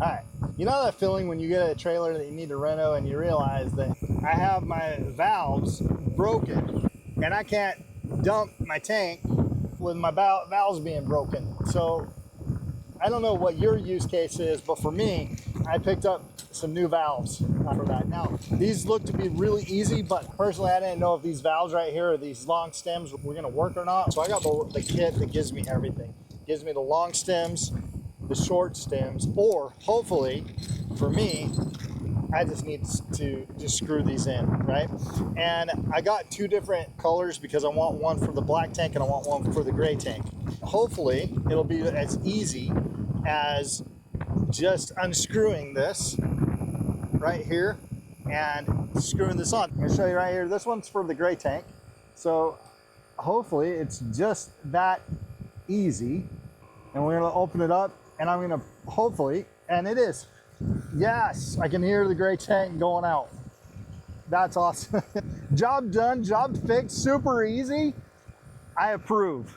All right, you know that feeling when you get a trailer that you need to reno and you realize that I have my valves broken and I can't dump my tank with my valves being broken. So I don't know what your use case is, but for me, I picked up some new valves for that. Now, these look to be really easy, but personally, I didn't know if these valves right here, or these long stems, were gonna work or not. So I got the kit that gives me everything. It gives me the long stems, the short stems, or hopefully, for me, I just need to just screw these in, right? And I got two different colors because I want one for the black tank and I want one for the gray tank. Hopefully, it'll be as easy as just unscrewing this right here and screwing this on. I'm gonna show you right here. This one's for the gray tank. So hopefully it's just that easy. And we're gonna open it up and I'm gonna hopefully, and it is. Yes, I can hear the gray tank going out. That's awesome. Job done, job fixed, super easy. I approve.